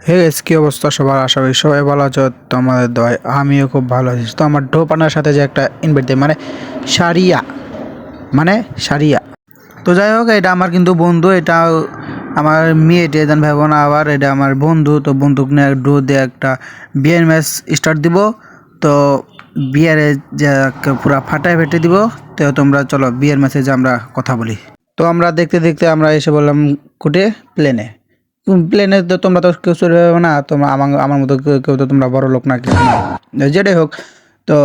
Hey guys, কি অবস্থা সবার? আশা করি সবাই ভালো আছো। তোমাদের দয় আমিও খুব ভালো আছি। তো আমার ডোপানার সাথে যে একটা ইনভাইট দেয় সারিয়া মানে সারিয়া। তো যাই হোক, এটা আমার কিন্তু বন্ধু, এটা আমার মেয়ে যেন ভাবো না, আবার এটা আমার বন্ধু। তো বন্দুক নিয়ে ডো দিয়ে একটা বিয়ের ম্যাচ স্টার্ট দিব। তো বিয়ারে যে পুরা ফাটায় ফেটে দিব। তো তোমরা চলো বিয়ের ম্যাচে যে আমরা কথা বলি। তো আমরা দেখতে দেখতে আমরা এসে বললাম কোটে প্লেনে। প্লেনে তো তোমরা তো কেউ চলে যাবে না, তোমরা আমার মতো কেউ তো তোমরা বড় লোক না, কিছু না, যেটাই হোক। তো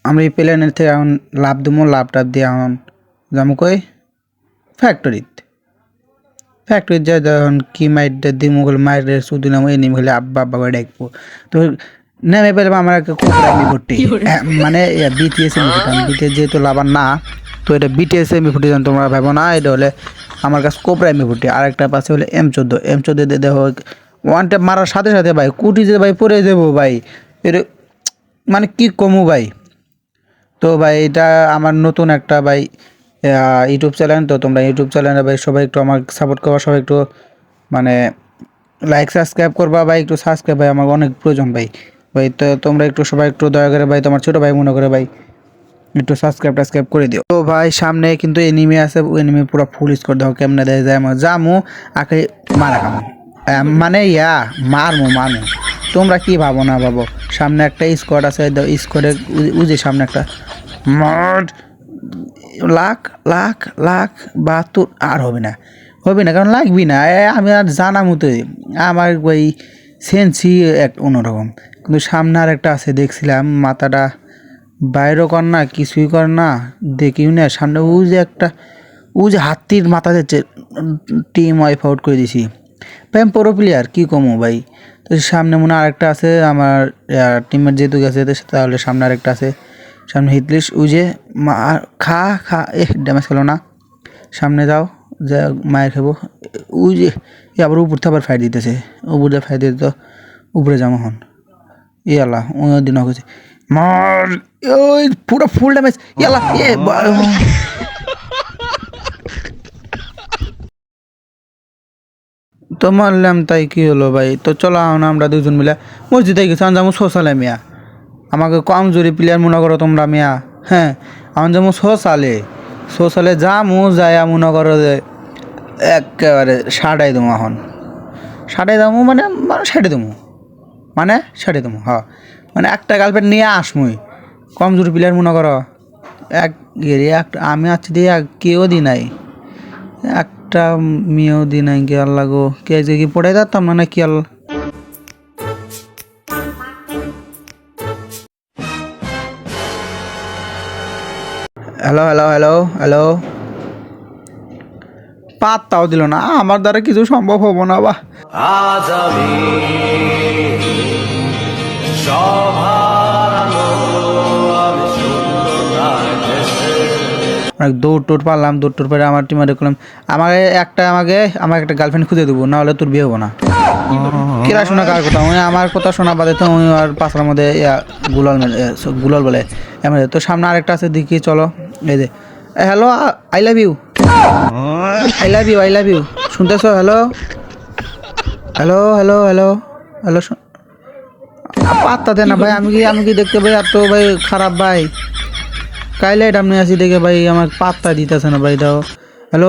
আমরা এই প্লেনের থেকে এখন লাভ দিব, লাভ টাভ দিয়ে এখন যাবো কই ফ্যাক্টরিত যাই। তখন কি মাইট দিমু হলে মায়ের শুধু নাম এ নিম হলে আব্বা আব্বা করে ডাকবো। তো নেমে পেলাম আমার একটা কুকুরামি ভর্তি, মানে বিটিএস এমনি ফুটাম। বিটিএস যেহেতু লাভার না, তো এটা বিটিএস এমনি ফুটে যান তোমরা ভাবো না। এটা হলে আমার কাছে কোবরা এমনি ফুটে। আর একটা পাশে হলে M14 দিয়ে দেখো ওয়ান ট্যাপ মারার সাথে সাথে ভাই কুটি যে ভাই পরে যাবো ভাই। এটা মানে কি কমু ভাই। তো ভাই এটা আমার নতুন একটা ভাই ইউটিউব চ্যানেল। তো তোমরা ইউটিউব চ্যানেলে ভাই সবাই একটু আমার সাপোর্ট করবা, সবাই একটু মানে লাইক সাবস্ক্রাইব করবা ভাই, একটু সাবস্ক্রাইব ভাই আমার অনেক প্রয়োজন ভাই। ভাই তো তোমরা একটু সবাই একটু দয়া করে ভাই, তোমার ছোটো ভাই মনে করে ভাই একটু সাবস্ক্রাইব করে দিও। তো ভাই সামনে কিন্তু এনিমি আছে, এনিমি পুরো ফুল স্কোর দাও। কেমনে দেয় যায় আমার জামু আকে মারা খামো, মানে মারমু। তোমরা কি ভাবো না ভাবো, সামনে একটা স্কোয়াড আছে, স্কোয়াডে উজে সামনে একটা মার লাখ লাখ লাখ 72 আর হবে না কারণ লাগবি না। আমি আর জানা মতোই আমার ওই সেন্সি এক অন্যরকম। কিন্তু সামনে আর একটা আছে, দেখছিলাম মাথাটা বাইরেও কর না, কিছুই কর না, দেখিও না সামনে ও যে হাতির মাথা যাচ্ছে। টিম ওয়াইফ আউট করে দিছি ভাই, প্রো প্লেয়ার কী কমো ভাই। তো সামনে মনে আরেকটা আছে আমার টিমের যেহেতু গেছে, তাহলে সামনে আরেকটা আছে, সামনে হিটলিস্ট ও যে খা ড্যামেজ খেলো না। সামনে যাও, যা মায়ের খাবো। ও যে আবার উপর থেকে আবার ফাইট দিতেছে, উপরে ফাইট দিতে তো উপরে যাবো হন। ইয়ালা ওই দিন হয়েছে মার, ওই পুরো ফুল ড্যামেজ। ইয়ালা তো মারলাম, তাই কি হলো ভাই। তো চলো আমরা দুজন মিলে মসজিদে গেছি, আমি যাবো সোশ্যালে মিয়া। আমাকে কমজোরি প্লেয়ার মনে করো তোমরা মিয়া। হ্যাঁ, আমি যাবো সোশ্যালে যামু, যাই মনে করো যে একেবারে সাড়াই দেবো। এখন সাড়াই দেবো সাড়ে দেবো হ্যাঁ, মানে একটা গার্লফ্রেন্ড নিয়ে আসমুই। কমজোরি প্লেয়ার মনে করো আমি আছি দিয়ে কেউ দি নাই, একটা মেয়েও দি নাই। কি আল্লাহ গো, কে যে কি পড়ে যাতাম না কি আল্লাহ। হ্যালো, পাত্তাও দিল না। আমার দ্বারা কিছু সম্ভব হবো না বা। আজ আমি অনেক দৌড় পারলাম, দৌড় পরে আমার টিমে দেখলাম আমাকে একটা গার্লফ্রেন্ড খুঁজে দেবো, না হলে তোর বিয়ে হবো না। কেরা শোনা কার কথা, আমার কথা শোনা বাদে তো আর পাশার মধ্যে গুলাল বলে এমন। তো সামনে আরেকটা আছে, দেখি চলো। এই যে হ্যালো, আই লাভ ইউ শুনতেছো? হ্যালো, পাত্তা দে না ভাই। আমি কি দেখতে ভাই এত ভাই খারাপ ভাই। কাইলে এটা আমি আসি দেখে ভাই আমার পাত্তা দিতেছে না ভাই। দাও হ্যালো,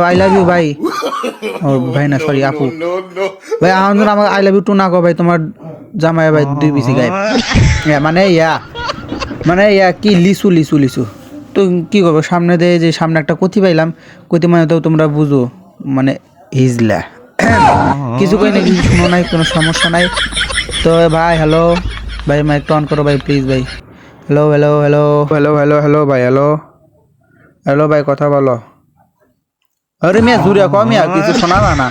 আই লাভ ইউ ভাই। ও ভাই না, সরি আপু ভাই। আমার আমাকে আই লাভ ইউ টু না কো ভাই, তোমার জামাই ভাই 2 পিসি গায়ে। মানে কি লিসু। তো কি করবো, সামনে দিয়ে যে সামনে একটা কতি পাইলাম, কতি মানে তো তোমরা বুঝো, মানে হিজলা কিছু কই না, কিছু শুনো নাই, কোনো সমস্যা নাই। তো ভাই হ্যালো ভাই, মাইক অন করো ভাই প্লিজ ভাই। হ্যালো ভাই, হ্যালো ভাই, কথা বলো। আরে মিয়া জুড়ে কম মিয়া, কিছু শোনা না।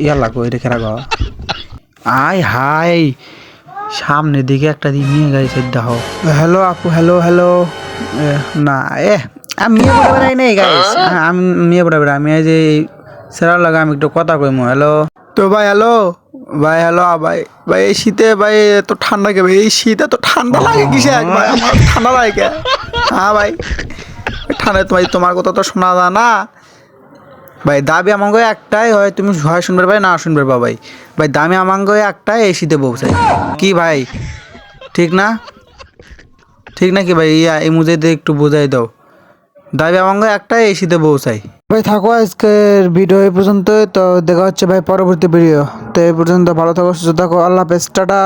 ইয়াল্লা কই রেখে রাখো। আয় হাই, সামনের দিকে একটা দিন নিয়ে গাইছে দেখো। হ্যালো আপু, হ্যালো না আমি মেয়ে পড়ে বেড়াই নাই গাইস। আমি মেয়ে পড়ে বেড়াই, আমি এই যে সেরা লাগা আমি একটু কথা কইমু। হ্যালো তো ভাই, হ্যালো ভাই এই শীতে ভাই এত ঠান্ডা কে ভাই? এই শীতে তো ঠান্ডা লাগে কিসে ভাই? আমার ঠান্ডা লাগে কে? হ্যাঁ ভাই, ঠান্ডা তো ভাই তোমার কথা তো শোনা যায় না। ভাই দাবি আমাকে একটাই, হয় তুমি হয় শুনবে ভাই না শুনবে বা ভাই। ভাই দামি আমাকে একটাই, এসিতে বউ চাই। কি ভাই ঠিক না? ঠিক নাকি ভাই? এই মুজেতে একটু বোঝাই দাও। দাবি আমাকে একটাই, এসিতে বউ চাই। ভাই থাকো, আজকের ভিডিও এই পর্যন্ত। তো দেখা হচ্ছে ভাই পরবর্তী ভিডিও। তো এই পর্যন্ত ভালো থাকো, সুস্থ থাকো, আল্লাহ হাফেজ, টাটা।